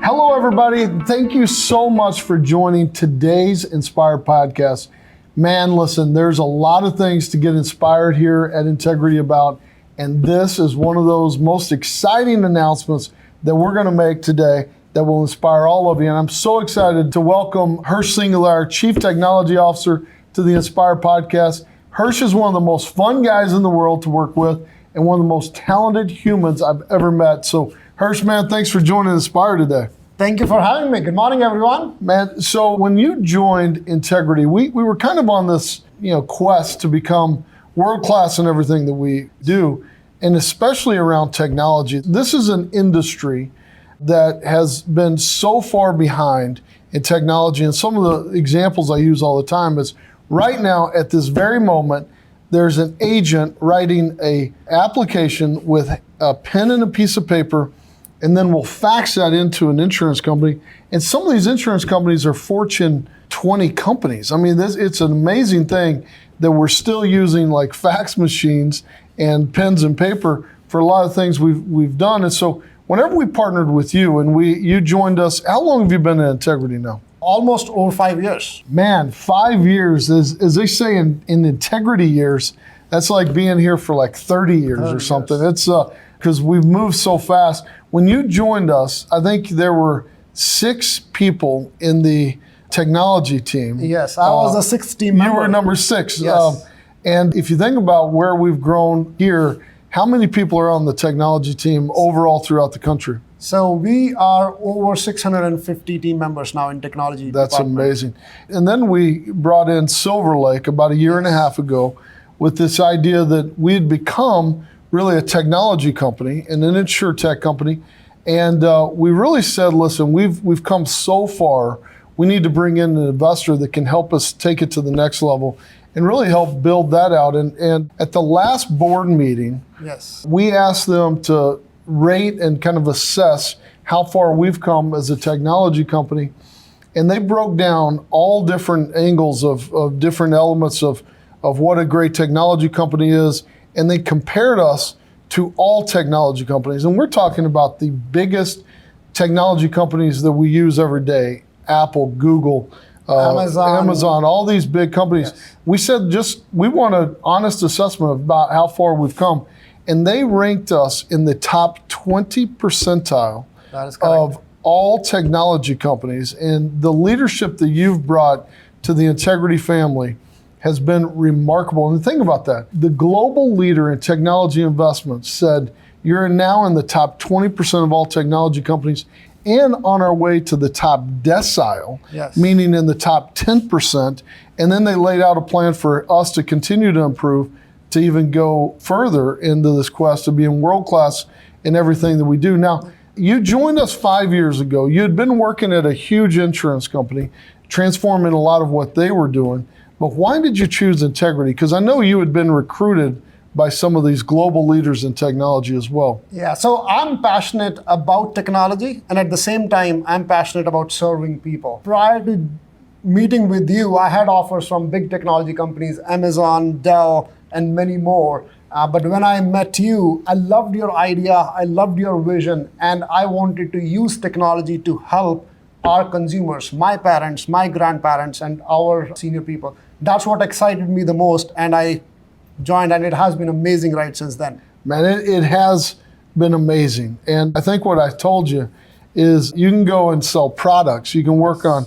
Hello, everybody. Thank you so much for joining today's Inspire podcast. Man, listen, there's a lot of things to get inspired here at Integrity about, and this is one of those most exciting announcements that we're going to make today that will inspire all of you. And I'm so excited to welcome Harsh Singla, our Chief Technology Officer, to the Inspire podcast. Harsh is one of the most fun guys in the world to work with and one of the most talented humans I've ever met. So Harsh, man, thanks for joining Inspire today. Thank you for having me. Good morning, everyone. Man, so when you joined Integrity, we were kind of on this quest to become world-class in everything that we do, and especially around technology. This is an industry that has been so far behind in technology, and some of the examples I use all the time is right now at this very moment, there's an agent writing a application with a pen and a piece of paper, and then we'll fax that into an insurance company. And some of these insurance companies are Fortune 20 companies. I mean, it's an amazing thing that we're still using like fax machines and pens and paper for a lot of things we've done. And so whenever we partnered with you and you joined us, how long have you been at Integrity now? Almost over 5 years. Man, 5 years, as they say in Integrity years, that's like being here for like 30 years or something. Yes. It's because we've moved so fast. When you joined us, I think there were 6 people in the technology team. Yes, I was the 6th team member. You were number 6. Yes. And if you think about where we've grown here, how many people are on the technology team overall throughout the country? So we are over 650 team members now in technology. That's department. Amazing. And then we brought in Silver Lake about a year and a half ago with this idea that we had become really a technology company and an insurtech company. And we really said, listen, we've come so far, we need to bring in an investor that can help us take it to the next level and really help build that out. And at the last board meeting, yes, we asked them to rate and kind of assess how far we've come as a technology company. And they broke down all different angles of different elements of what a great technology company is. And they compared us to all technology companies. And we're talking about the biggest technology companies that we use every day: Apple, Google, Amazon, all these big companies. Yes. We said we want an honest assessment about how far we've come. And they ranked us in the top 20 percentile of all technology companies. And the leadership that you've brought to the Integrity family has been remarkable. And think about that. The global leader in technology investments said you're now in the top 20% of all technology companies and on our way to the top decile, yes, meaning in the top 10%. And then they laid out a plan for us to continue to improve, to even go further into this quest of being world-class in everything that we do. Now, you joined us 5 years ago. You had been working at a huge insurance company, transforming a lot of what they were doing. But why did you choose Integrity? Because I know you had been recruited by some of these global leaders in technology as well. Yeah, so I'm passionate about technology, and at the same time, I'm passionate about serving people. Prior to meeting with you, I had offers from big technology companies, Amazon, Dell, and many more. But when I met you, I loved your idea, I loved your vision, and I wanted to use technology to help our consumers, my parents, my grandparents, and our senior people. That's what excited me the most, and I joined, and it has been amazing right since then. Man, it has been amazing. And I think what I told you is you can go and sell products. You can work on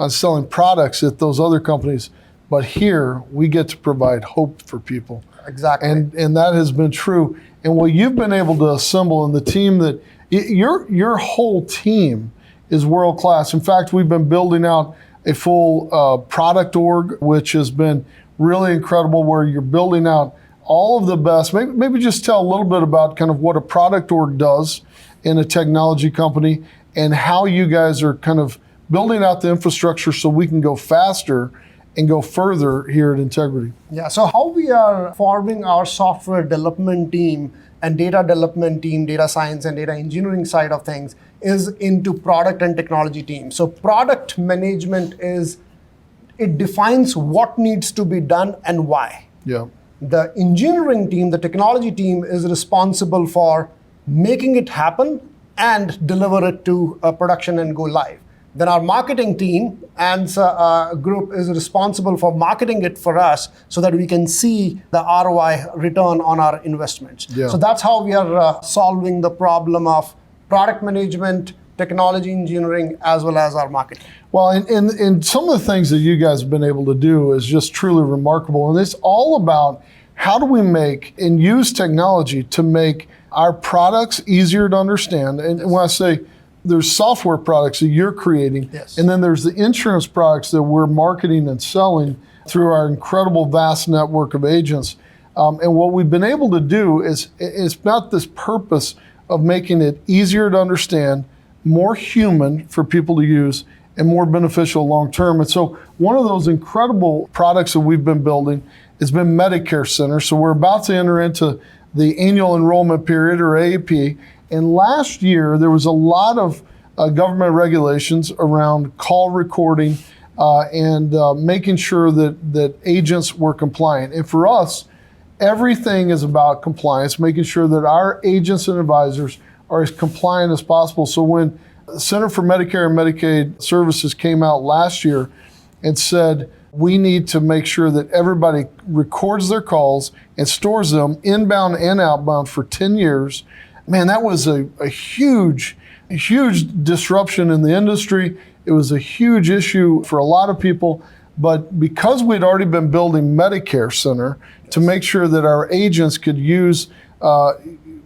selling products at those other companies. But here, we get to provide hope for people. Exactly. And that has been true. And what you've been able to assemble in the team that, your whole team is world-class. In fact, we've been building out a full product org, which has been really incredible, where you're building out all of the best. Maybe just tell a little bit about kind of what a product org does in a technology company and how you guys are kind of building out the infrastructure so we can go faster and go further here at Integrity. Yeah, so how we are forming our software development team and data development team, data science and data engineering side of things is into product and technology team. So product management it defines what needs to be done and why. Yeah. The engineering team, the technology team is responsible for making it happen and deliver it to production and go live. Then our marketing team and group is responsible for marketing it for us so that we can see the ROI return on our investments. Yeah. So that's how we are solving the problem of product management, technology engineering, as well as our marketing. Well, and some of the things that you guys have been able to do is just truly remarkable. And it's all about how do we make and use technology to make our products easier to understand. And when I say there's software products that you're creating, Yes. and then there's the insurance products that we're marketing and selling through our incredible vast network of agents. And what we've been able to do is it's about this purpose of making it easier to understand, more human for people to use, and more beneficial long term. And so one of those incredible products that we've been building has been Medicare Center. So we're about to enter into the annual enrollment period, or AEP. And last year, there was a lot of government regulations around call recording and making sure that agents were compliant. And for us, everything is about compliance, making sure that our agents and advisors are as compliant as possible. So when the Center for Medicare and Medicaid Services came out last year and said, we need to make sure that everybody records their calls and stores them inbound and outbound for 10 years, man, that was a huge disruption in the industry. It was a huge issue for a lot of people. But because we'd already been building Medicare Center to make sure that our agents could use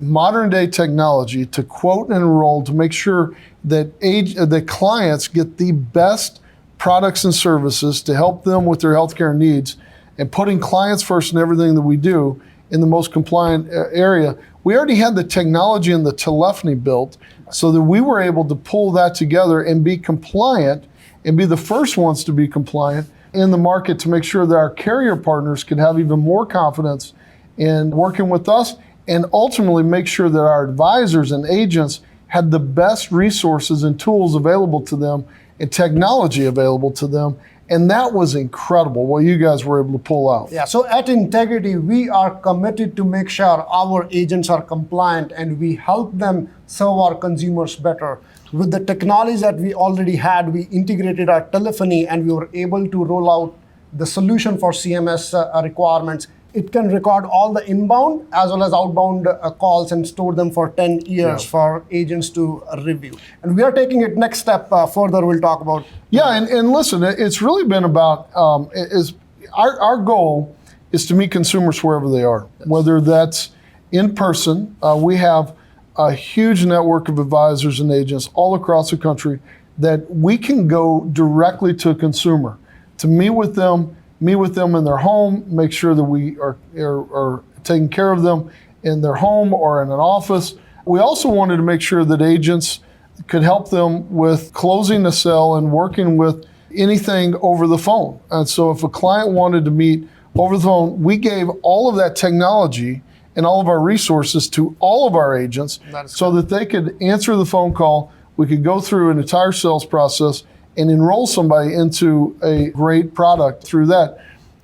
modern day technology to quote and enroll, to make sure that clients get the best products and services to help them with their healthcare needs, and putting clients first in everything that we do in the most compliant area, we already had the technology and the telephony built so that we were able to pull that together and be compliant and be the first ones to be compliant in the market, to make sure that our carrier partners could have even more confidence in working with us, and ultimately make sure that our advisors and agents had the best resources and tools available to them and technology available to them. And that was incredible what you guys were able to pull out. Yeah, so at Integrity, we are committed to make sure our agents are compliant and we help them serve our consumers better. With the technology that we already had, we integrated our telephony and we were able to roll out the solution for CMS requirements. It can record all the inbound as well as outbound calls and store them for 10 years for agents to review. And we are taking it next step further. We'll talk about. Yeah, and listen, it's really been about, our goal is to meet consumers wherever they are, whether that's in person. We have a huge network of advisors and agents all across the country that we can go directly to a consumer to meet with them in their home, make sure that we are taking care of them in their home or in an office. We also wanted to make sure that agents could help them with closing a sale and working with anything over the phone. And so if a client wanted to meet over the phone, we gave all of that technology and all of our resources to all of our agents so that they could answer the phone call. We could go through an entire sales process and enroll somebody into a great product through that,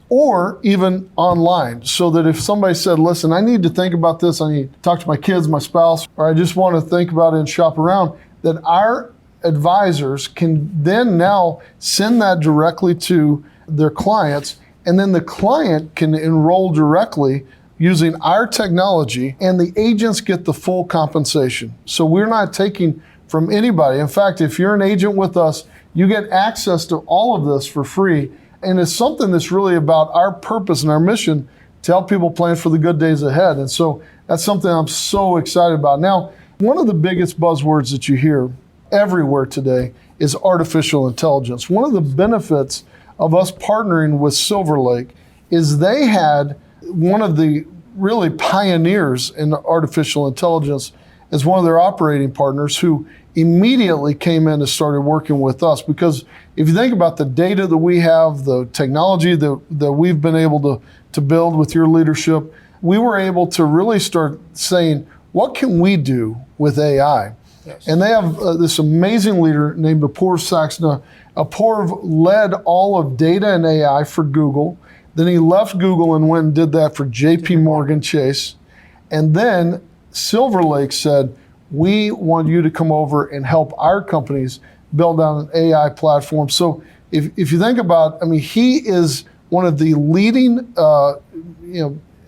or even online, so that if somebody said, listen, I need to think about this, I need to talk to my kids, my spouse, or I just want to think about it and shop around, that our advisors can then now send that directly to their clients, and then the client can enroll directly using our technology, and the agents get the full compensation. So we're not taking from anybody. In fact, if you're an agent with us, you get access to all of this for free. And it's something that's really about our purpose and our mission to help people plan for the good days ahead. And so that's something I'm so excited about. Now, one of the biggest buzzwords that you hear everywhere today is artificial intelligence. One of the benefits of us partnering with Silver Lake is they had one of the really pioneers in artificial intelligence as one of their operating partners, who immediately came in and started working with us. Because if you think about the data that we have, the technology that we've been able to build with your leadership, we were able to really start saying, what can we do with AI? Yes. And they have this amazing leader named Apoorv Saxena. Apoorv led all of data and AI for Google. Then he left Google and went and did that for JP Morgan Chase. And then Silver Lake said, we want you to come over and help our companies build out an AI platform. So if you think about, I mean, he is one of the leading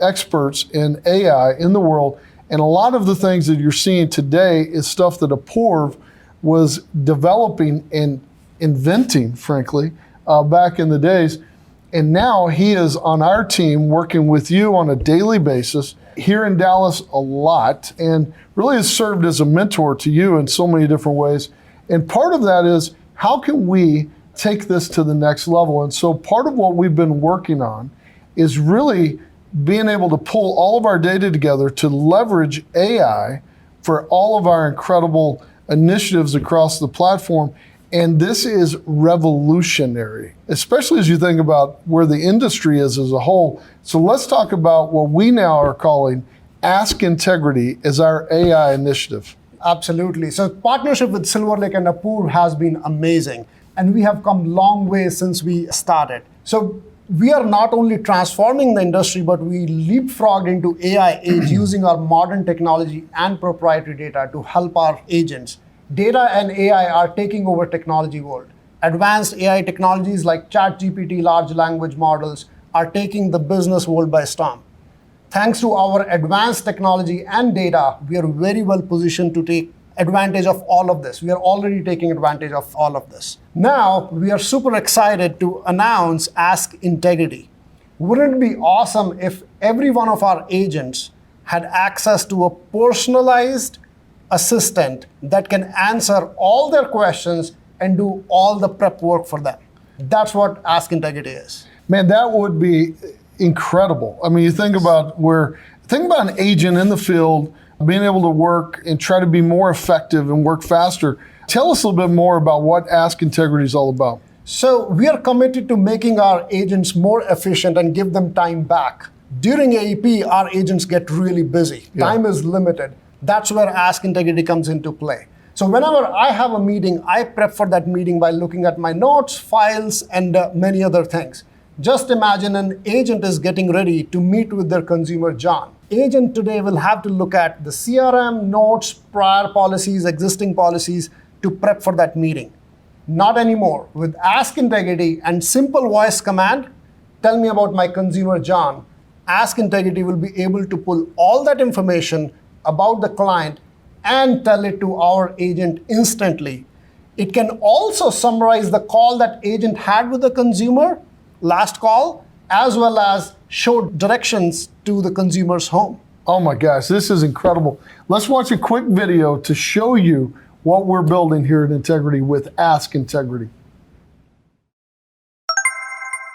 experts in AI in the world. And a lot of the things that you're seeing today is stuff that Apoorv was developing and inventing, frankly, back in the days. And now he is on our team working with you on a daily basis here in Dallas a lot, and really has served as a mentor to you in so many different ways. And part of that is, how can we take this to the next level? And so part of what we've been working on is really being able to pull all of our data together to leverage AI for all of our incredible initiatives across the platform. And this is revolutionary, especially as you think about where the industry is as a whole. So let's talk about what we now are calling Ask Integrity as our AI initiative. Absolutely. So partnership with Silver Lake and Apoorv has been amazing. And we have come long way since we started. So we are not only transforming the industry, but we leapfrogged into AI age using our modern technology and proprietary data to help our agents. Data and AI are taking over technology world. Advanced AI technologies like ChatGPT, large language models, are taking the business world by storm. Thanks to our advanced technology and data, we are very well positioned to take advantage of all of this. We are already taking advantage of all of this. Now, we are super excited to announce Ask Integrity. Wouldn't it be awesome if every one of our agents had access to a personalized assistant that can answer all their questions and do all the prep work for them? That's what Ask Integrity is. Man, that would be incredible. I mean, you think about an agent in the field being able to work and try to be more effective and work faster. Tell us a little bit more about what Ask Integrity is all about. So we are committed to making our agents more efficient and give them time back. During AEP, our agents get really busy. Yeah. Time is limited. That's where Ask Integrity comes into play. So whenever I have a meeting, I prep for that meeting by looking at my notes, files, and many other things. Just imagine an agent is getting ready to meet with their consumer, John. Agent today will have to look at the CRM, notes, prior policies, existing policies to prep for that meeting. Not anymore. With Ask Integrity and simple voice command, tell me about my consumer, John, Ask Integrity will be able to pull all that information about the client and tell it to our agent instantly. It can also summarize the call that agent had with the consumer, last call, as well as show directions to the consumer's home. Oh my gosh, this is incredible. Let's watch a quick video to show you what we're building here at Integrity with Ask Integrity.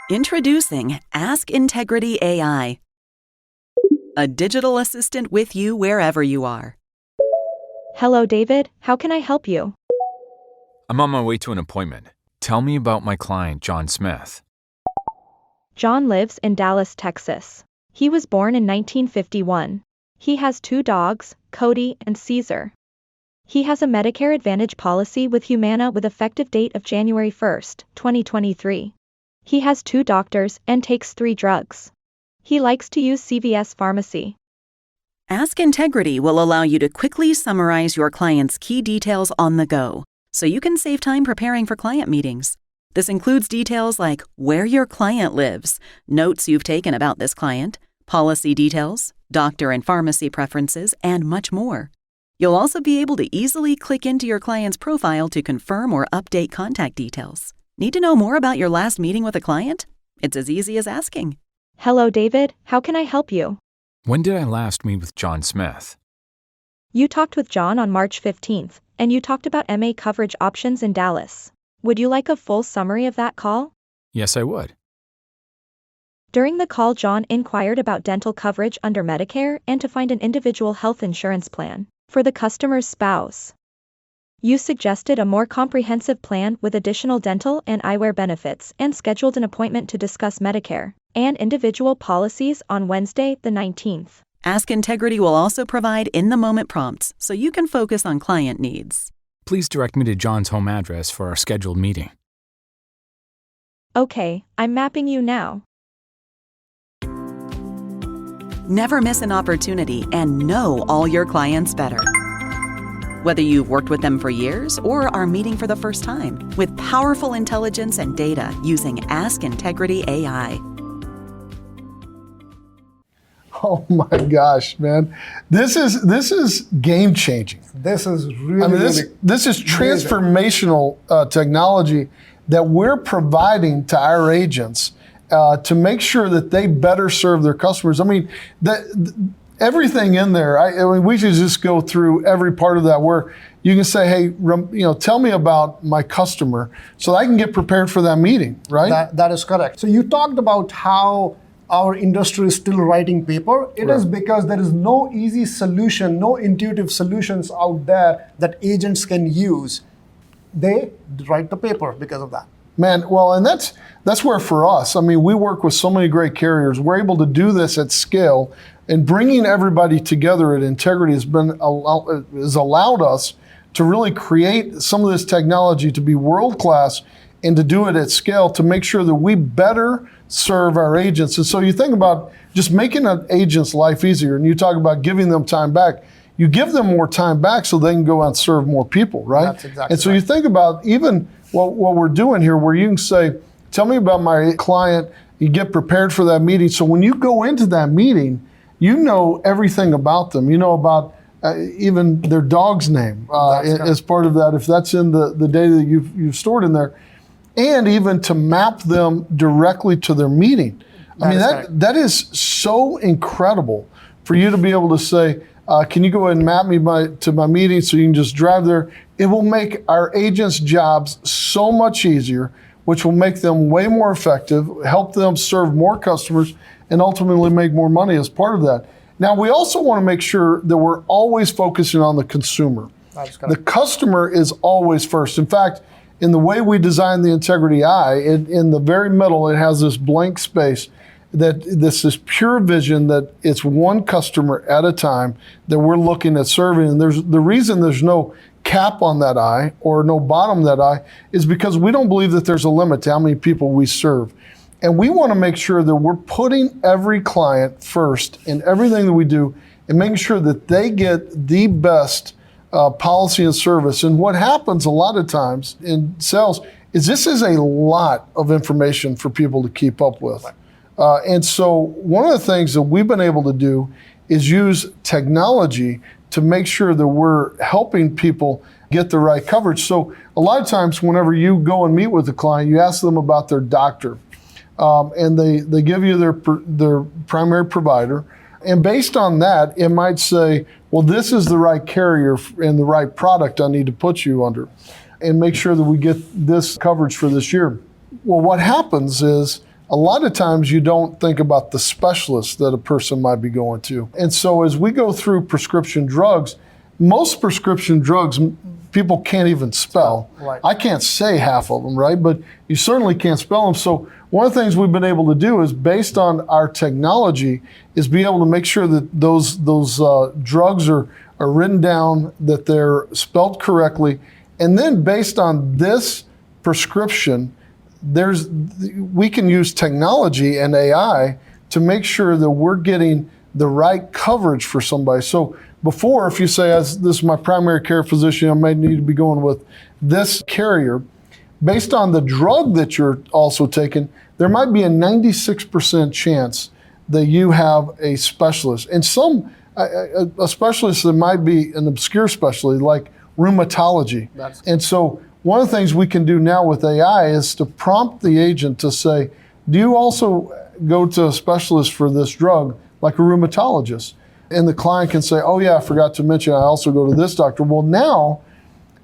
Introducing Ask Integrity AI, a digital assistant with you wherever you are. Hello, David. How can I help you? I'm on my way to an appointment. Tell me about my client, John Smith. John lives in Dallas, Texas. He was born in 1951. He has 2 dogs, Cody and Caesar. He has a Medicare Advantage policy with Humana with effective date of January 1st, 2023. He has 2 doctors and takes 3 drugs. He likes to use CVS Pharmacy. Ask Integrity will allow you to quickly summarize your client's key details on the go, so you can save time preparing for client meetings. This includes details like where your client lives, notes you've taken about this client, policy details, doctor and pharmacy preferences, and much more. You'll also be able to easily click into your client's profile to confirm or update contact details. Need to know more about your last meeting with a client? It's as easy as asking. Hello, David. How can I help you? When did I last meet with John Smith? You talked with John on March 15th, and you talked about MA coverage options in Dallas. Would you like a full summary of that call? Yes, I would. During the call, John inquired about dental coverage under Medicare and to find an individual health insurance plan for the customer's spouse. You suggested a more comprehensive plan with additional dental and eyewear benefits and scheduled an appointment to discuss Medicare and individual policies on Wednesday, the 19th. Ask Integrity will also provide in-the-moment prompts so you can focus on client needs. Please direct me to John's home address for our scheduled meeting. Okay, I'm mapping you now. Never miss an opportunity and know all your clients better. Whether you've worked with them for years or are meeting for the first time, with powerful intelligence and data using Ask Integrity AI. Oh my gosh, man. This is game changing. This is really, I mean, this is transformational technology that we're providing to our agents to make sure that they better serve their customers. I mean, everything in there, I mean, we should just go through every part of that where you can say, hey, tell me about my customer so that I can get prepared for that meeting, right? That is correct. So you talked about how our industry is still writing paper. It is because there is no easy solution, no intuitive solutions out there that agents can use. They write the paper because of that. Man, well, and that's where for us, I mean, we work with so many great carriers. We're able to do this at scale, and bringing everybody together at Integrity has allowed us to really create some of this technology to be world-class and to do it at scale to make sure that we better serve our agents. And so you think about just making an agent's life easier, and you talk about giving them time back. You give them more time back so they can go out and serve more people, right? That's exactly and so right. you think about even what we're doing here, where you can say, tell me about my client, you get prepared for that meeting. So when you go into that meeting, you know everything about them. You know about even their dog's name as part of that, if that's in the data that you've stored in there. And even to map them directly to their meeting. I mean, that is so incredible for you to be able to say, can you go ahead and map me to my meeting so you can just drive there? It will make our agents' jobs so much easier, which will make them way more effective, help them serve more customers, and ultimately make more money as part of that. Now, we also want to make sure that we're always focusing on the consumer. The customer is always first. In fact, in the way we designed the Integrity Eye, in the very middle, it has this blank space that this is pure vision, that it's one customer at a time that we're looking at serving. And the reason there's no cap on that eye or no bottom of that eye is because we don't believe that there's a limit to how many people we serve. And we want to make sure that we're putting every client first in everything that we do and making sure that they get the best policy and service. And what happens a lot of times in sales is this is a lot of information for people to keep up with. And so one of the things that we've been able to do is use technology to make sure that we're helping people get the right coverage. So a lot of times whenever you go and meet with a client, you ask them about their doctor. And they give you their primary provider. And based on that, it might say, well, this is the right carrier and the right product I need to put you under and make sure that we get this coverage for this year. Well, what happens is a lot of times you don't think about the specialist that a person might be going to. And so as we go through prescription drugs, most prescription drugs people can't even spell. Right. I can't say half of them, right? But you certainly can't spell them. So one of the things we've been able to do is, based on our technology, is be able to make sure that those drugs are written down, that they're spelled correctly, and then based on this prescription, we can use technology and AI to make sure that we're getting the right coverage for somebody. So before, if you say, as this is my primary care physician, I may need to be going with this carrier, based on the drug that you're also taking, there might be a 96% chance that you have a specialist. And a specialist that might be an obscure specialty like rheumatology. And so one of the things we can do now with AI is to prompt the agent to say, do you also go to a specialist for this drug, like a rheumatologist? And the client can say, oh yeah, I forgot to mention I also go to this doctor. Well, now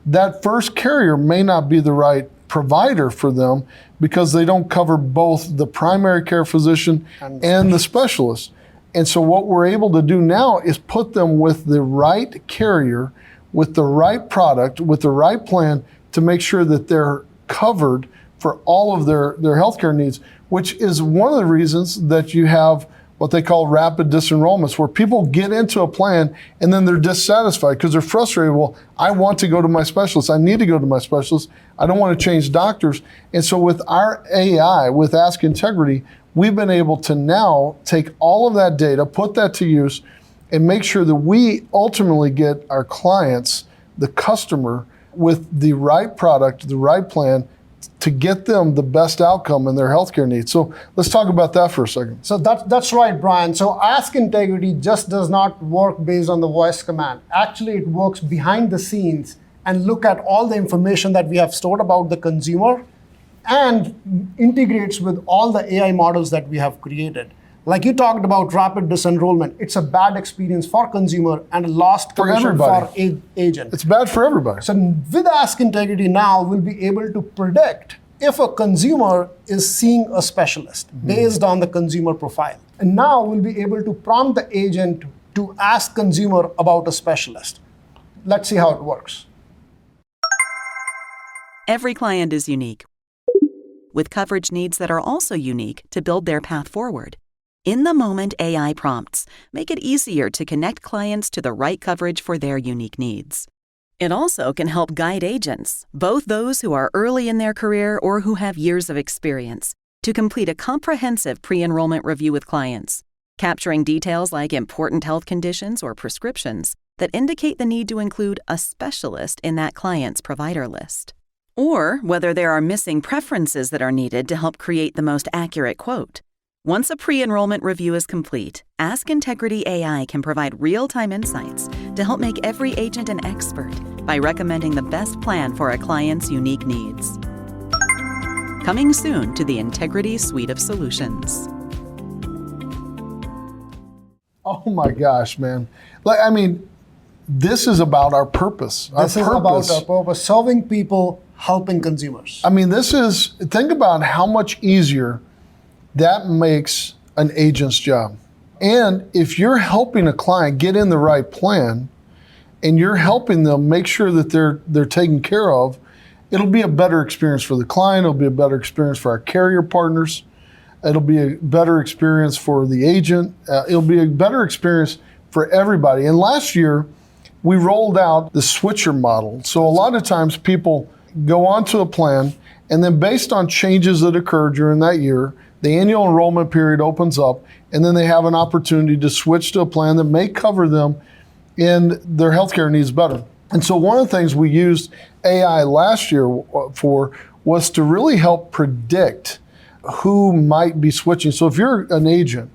that first carrier may not be the right provider for them because they don't cover both the primary care physician and the specialist. And so what we're able to do now is put them with the right carrier, with the right product, with the right plan to make sure that they're covered for all of their healthcare needs, which is one of the reasons that you have what they call rapid disenrollments, where people get into a plan and then they're dissatisfied because they're frustrated. Well, I want to go to my specialist. I need to go to my specialist. I don't want to change doctors. And so with our AI, with Ask Integrity, we've been able to now take all of that data, put that to use, and make sure that we ultimately get our clients the customer with the right product, the right plan to get them the best outcome in their healthcare needs. So let's talk about that for a second. So that's right, Brian. So Ask Integrity just does not work based on the voice command. Actually, it works behind the scenes and look at all the information that we have stored about the consumer and integrates with all the AI models that we have created. Like you talked about rapid disenrollment, it's a bad experience for consumer and a lost commission for agent. It's bad for everybody. So with Ask Integrity now, we'll be able to predict if a consumer is seeing a specialist based on the consumer profile. And now we'll be able to prompt the agent to ask consumer about a specialist. Let's see how it works. Every client is unique, with coverage needs that are also unique to build their path forward. In-the-moment AI prompts make it easier to connect clients to the right coverage for their unique needs. It also can help guide agents, both those who are early in their career or who have years of experience, to complete a comprehensive pre-enrollment review with clients, capturing details like important health conditions or prescriptions that indicate the need to include a specialist in that client's provider list. Or whether there are missing preferences that are needed to help create the most accurate quote. Once a pre-enrollment review is complete, Ask Integrity AI can provide real-time insights to help make every agent an expert by recommending the best plan for a client's unique needs. Coming soon to the Integrity suite of solutions. Oh my gosh, man. This is about our purpose. This is about our purpose, serving people, helping consumers. Think about how much easier that makes an agent's job. And if you're helping a client get in the right plan and you're helping them make sure that they're taken care of, it'll be a better experience for the client, it'll be a better experience for our carrier partners, it'll be a better experience for the agent, it'll be a better experience for everybody. And last year, we rolled out the switcher model. So a lot of times people go onto a plan and then based on changes that occur during that year, the annual enrollment period opens up, and then they have an opportunity to switch to a plan that may cover them in their healthcare needs better. And so one of the things we used AI last year for was to really help predict who might be switching. So if you're an agent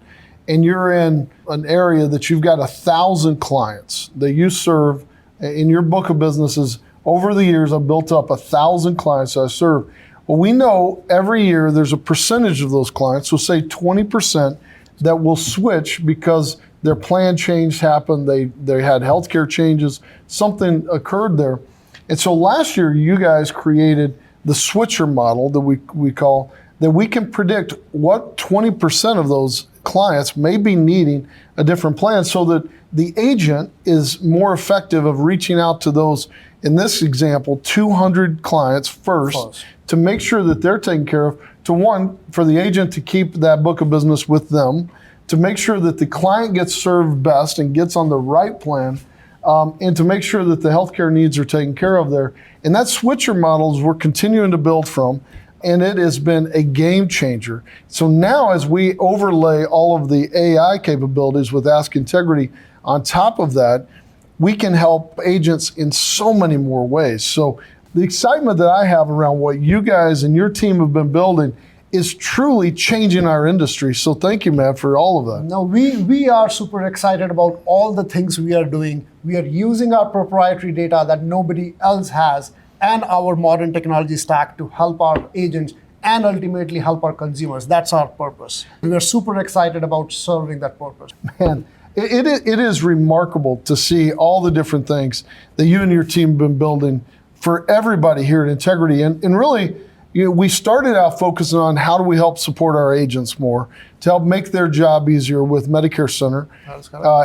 and you're in an area that you've got 1,000 clients that you serve in your book of businesses, over the years I've built up 1,000 clients that I serve. Well, we know every year there's a percentage of those clients, so say 20%, that will switch because their plan change happened, they had healthcare changes, something occurred there. And so last year you guys created the switcher model that we call, that we can predict what 20% of those clients may be needing a different plan so that the agent is more effective of reaching out to those, in this example, 200 clients first to make sure that they're taken care of, to one, for the agent to keep that book of business with them, to make sure that the client gets served best and gets on the right plan, and to make sure that the healthcare needs are taken care of there. And that switcher models we're continuing to build from, and it has been a game changer. So now as we overlay all of the AI capabilities with Ask Integrity on top of that, we can help agents in so many more ways. So the excitement that I have around what you guys and your team have been building is truly changing our industry. So thank you, man, for all of that. No, we are super excited about all the things we are doing. We are using our proprietary data that nobody else has and our modern technology stack to help our agents and ultimately help our consumers. That's our purpose. We are super excited about serving that purpose. Man, it is remarkable to see all the different things that you and your team have been building for everybody here at Integrity. And really, we started out focusing on how do we help support our agents more to help make their job easier with Medicare Center,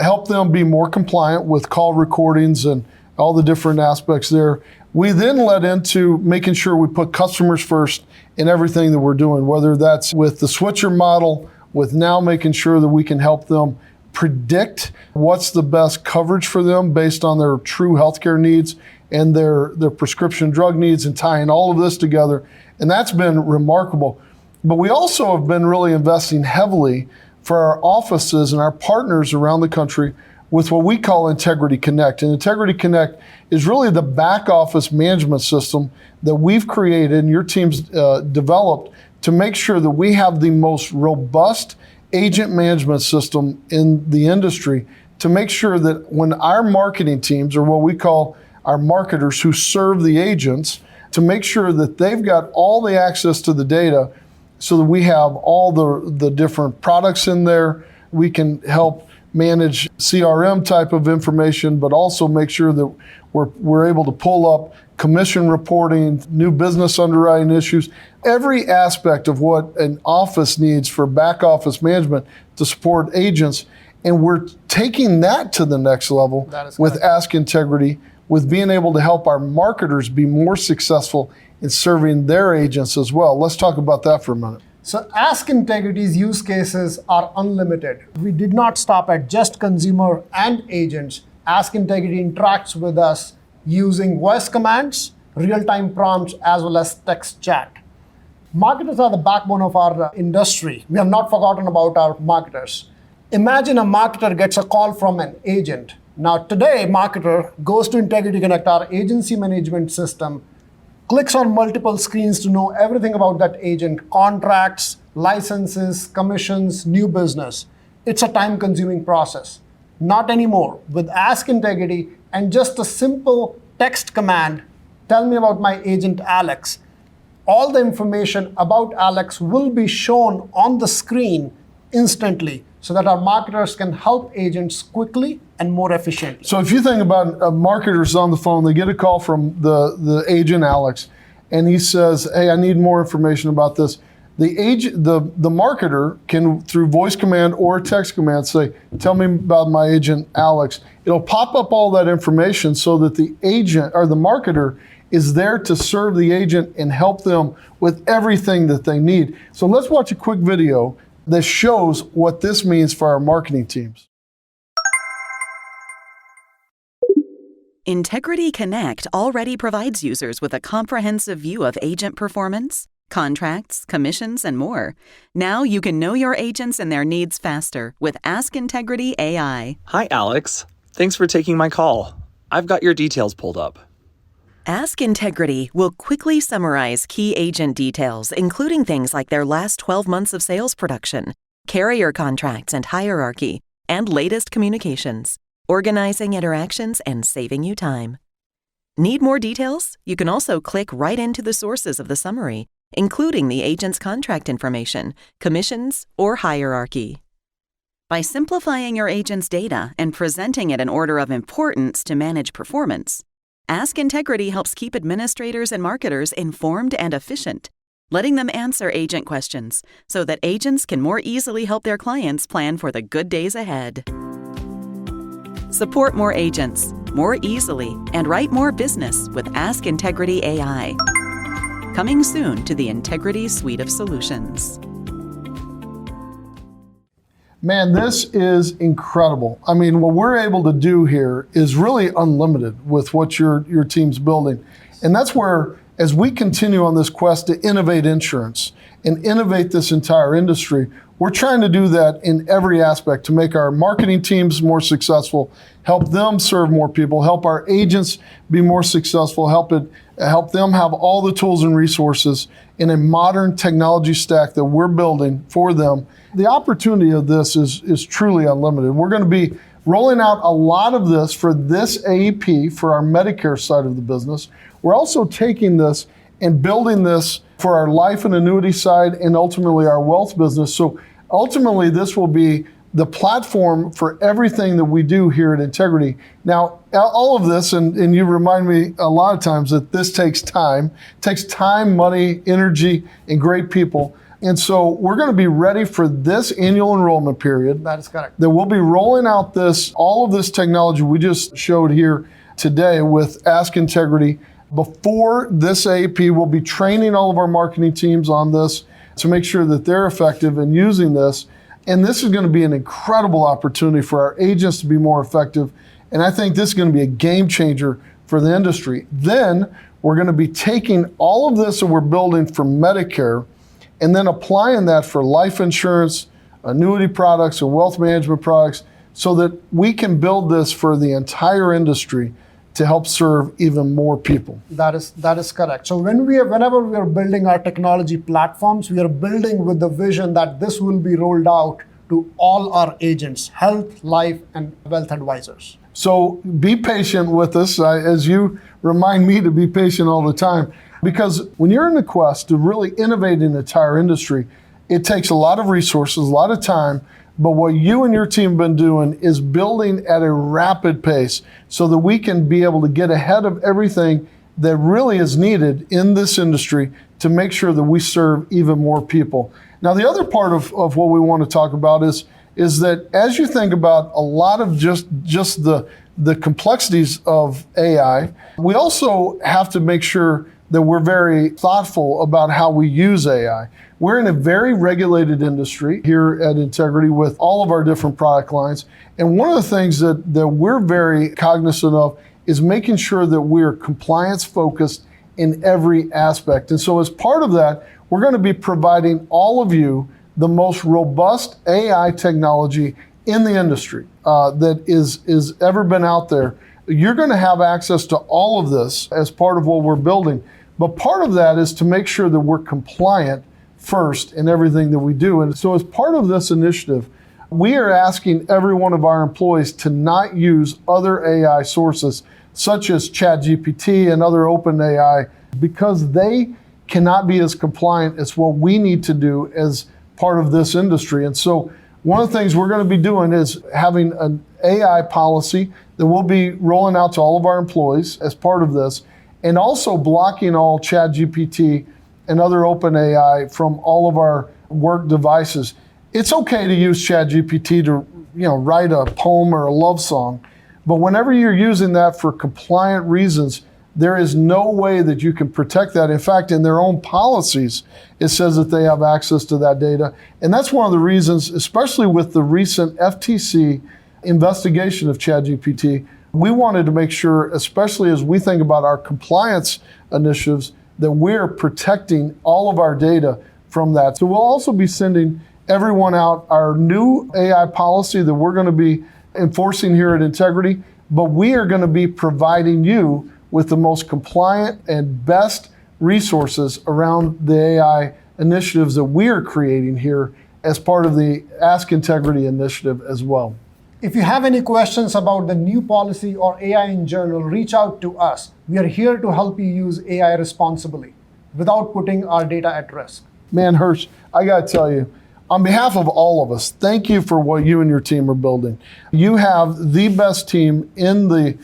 help them be more compliant with call recordings and all the different aspects there. We then led into making sure we put customers first in everything that we're doing, whether that's with the switcher model, with now making sure that we can help them predict what's the best coverage for them based on their true healthcare needs and their prescription drug needs, and tying all of this together. And that's been remarkable. But we also have been really investing heavily for our offices and our partners around the country with what we call Integrity Connect. And Integrity Connect is really the back office management system that we've created and your team's developed to make sure that we have the most robust agent management system in the industry, to make sure that when our marketing teams, or what we call our marketers who serve the agents, to make sure that they've got all the access to the data so that we have all the different products in there. We can help manage CRM type of information, but also make sure that we're able to pull up commission reporting, new business underwriting issues, every aspect of what an office needs for back office management to support agents. And we're taking that to the next level with Ask Integrity, with being able to help our marketers be more successful in serving their agents as well. Let's talk about that for a minute. So Ask Integrity's use cases are unlimited. We did not stop at just consumer and agents. Ask Integrity interacts with us using voice commands, real-time prompts, as well as text chat. Marketers are the backbone of our industry. We have not forgotten about our marketers. Imagine a marketer gets a call from an agent. Now today, marketer goes to Integrity Connect, our agency management system, clicks on multiple screens to know everything about that agent, contracts, licenses, commissions, new business. It's a time-consuming process. Not anymore. With Ask Integrity and just a simple text command, tell me about my agent Alex, all the information about Alex will be shown on the screen instantly, so that our marketers can help agents quickly and more efficiently. So if you think about marketers on the phone, they get a call from the agent Alex, and he says, hey, I need more information about this. The marketer can, through voice command or text command, say, tell me about my agent Alex. It'll pop up all that information so that the agent or the marketer is there to serve the agent and help them with everything that they need. So let's watch a quick video that shows what this means for our marketing teams. Integrity Connect already provides users with a comprehensive view of agent performance, contracts, commissions, and more. Now you can know your agents and their needs faster with Ask Integrity AI. Hi, Alex. Thanks for taking my call. I've got your details pulled up. Ask Integrity will quickly summarize key agent details, including things like their last 12 months of sales production, carrier contracts and hierarchy, and latest communications, organizing interactions and saving you time. Need more details? You can also click right into the sources of the summary, including the agent's contract information, commissions, or hierarchy. By simplifying your agent's data and presenting it in order of importance to manage performance, Ask Integrity helps keep administrators and marketers informed and efficient, letting them answer agent questions so that agents can more easily help their clients plan for the good days ahead. Support more agents more easily and write more business with Ask Integrity AI. Coming soon to the Integrity suite of solutions. Man, this is incredible. I mean, what we're able to do here is really unlimited with what your team's building. And that's where, as we continue on this quest to innovate insurance and innovate this entire industry, we're trying to do that in every aspect to make our marketing teams more successful, help them serve more people, help our agents be more successful, help them have all the tools and resources in a modern technology stack that we're building for them. The opportunity of this is truly unlimited. We're going to be rolling out a lot of this for this AEP for our Medicare side of the business. We're also taking this and building this for our life and annuity side and ultimately our wealth business. So ultimately this will be the platform for everything that we do here at Integrity. Now, all of this, and you remind me a lot of times that this takes time, money, energy, and great people. And so we're going to be ready for this annual enrollment period. That is correct. That we'll be rolling out all of this technology we just showed here today with Ask Integrity. Before this AEP, we'll be training all of our marketing teams on this to make sure that they're effective in using this. And this is going to be an incredible opportunity for our agents to be more effective. And I think this is going to be a game changer for the industry. Then we're going to be taking all of this that we're building for Medicare and then applying that for life insurance, annuity products, and wealth management products so that we can build this for the entire industry to help serve even more people. That is correct. So whenever we are building our technology platforms, we are building with the vision that this will be rolled out to all our agents, health, life, and wealth advisors. So be patient with us, as you remind me to be patient all the time, because when you're in the quest to really innovate in the entire industry, it takes a lot of resources, a lot of time. But what you and your team have been doing is building at a rapid pace so that we can be able to get ahead of everything that really is needed in this industry to make sure that we serve even more people. Now, the other part of what we want to talk about is that as you think about a lot of just the complexities of AI, we also have to make sure that we're very thoughtful about how we use AI. We're in a very regulated industry here at Integrity with all of our different product lines. And one of the things that we're very cognizant of is making sure that we're compliance focused in every aspect. And so as part of that, we're going to be providing all of you the most robust AI technology in the industry that is ever been out there. You're going to have access to all of this as part of what we're building. But part of that is to make sure that we're compliant first in everything that we do. And so as part of this initiative, we are asking every one of our employees to not use other AI sources such as ChatGPT and other open AI because they cannot be as compliant as what we need to do as part of this industry. And so one of the things we're going to be doing is having an AI policy that we'll be rolling out to all of our employees as part of this, and also blocking all ChatGPT and other open AI from all of our work devices. It's okay to use ChatGPT to write a poem or a love song, but whenever you're using that for compliant reasons, there is no way that you can protect that. In fact, in their own policies, it says that they have access to that data. And that's one of the reasons, especially with the recent FTC investigation of ChatGPT, we wanted to make sure, especially as we think about our compliance initiatives, that we're protecting all of our data from that. So we'll also be sending everyone out our new AI policy that we're going to be enforcing here at Integrity, but we are going to be providing you with the most compliant and best resources around the AI initiatives that we are creating here as part of the Ask Integrity initiative as well. If you have any questions about the new policy or AI in general, reach out to us. We are here to help you use AI responsibly without putting our data at risk. Man, Harsh, I got to tell you, on behalf of all of us, thank you for what you and your team are building. You have the best team in the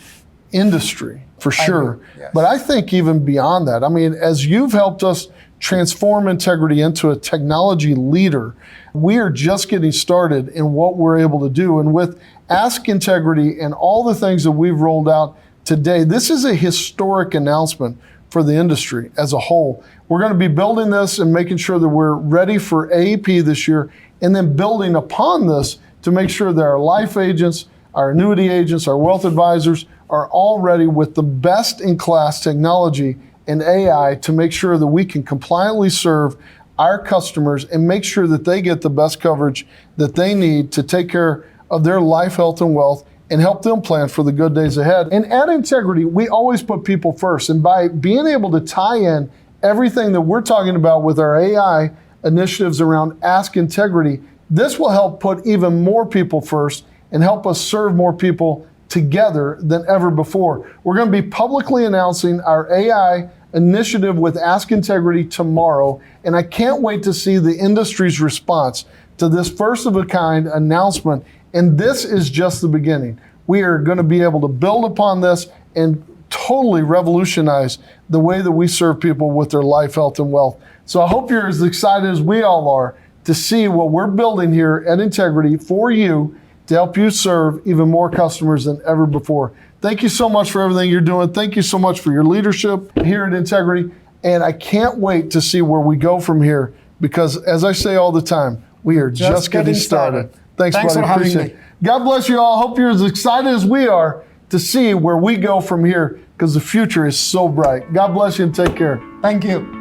industry, for sure. Yes. But I think even beyond that, I mean, as you've helped us transform Integrity into a technology leader, we are just getting started in what we're able to do. And with Ask Integrity and all the things that we've rolled out today, this is a historic announcement for the industry as a whole. We're going to be building this and making sure that we're ready for AEP this year, and then building upon this to make sure that our life agents, our annuity agents, our wealth advisors are all ready with the best in class technology and AI to make sure that we can compliantly serve our customers and make sure that they get the best coverage that they need to take care of their life, health, and wealth and help them plan for the good days ahead. And at Integrity, we always put people first. And by being able to tie in everything that we're talking about with our AI initiatives around Ask Integrity, this will help put even more people first and help us serve more people together than ever before. We're going to be publicly announcing our AI initiative with Ask Integrity tomorrow, and I can't wait to see the industry's response to this first of a kind announcement. And this is just the beginning. We are going to be able to build upon this and totally revolutionize the way that we serve people with their life, health, and wealth. So I hope you're as excited as we all are to see what we're building here at Integrity for you to help you serve even more customers than ever before. Thank you so much for everything you're doing. Thank you so much for your leadership here at Integrity. And I can't wait to see where we go from here because, as I say all the time, we are just getting started. Thanks buddy. For having Appreciate me. it. God bless you all. Hope you're as excited as we are to see where we go from here because the future is so bright. God bless you and take care. Thank you.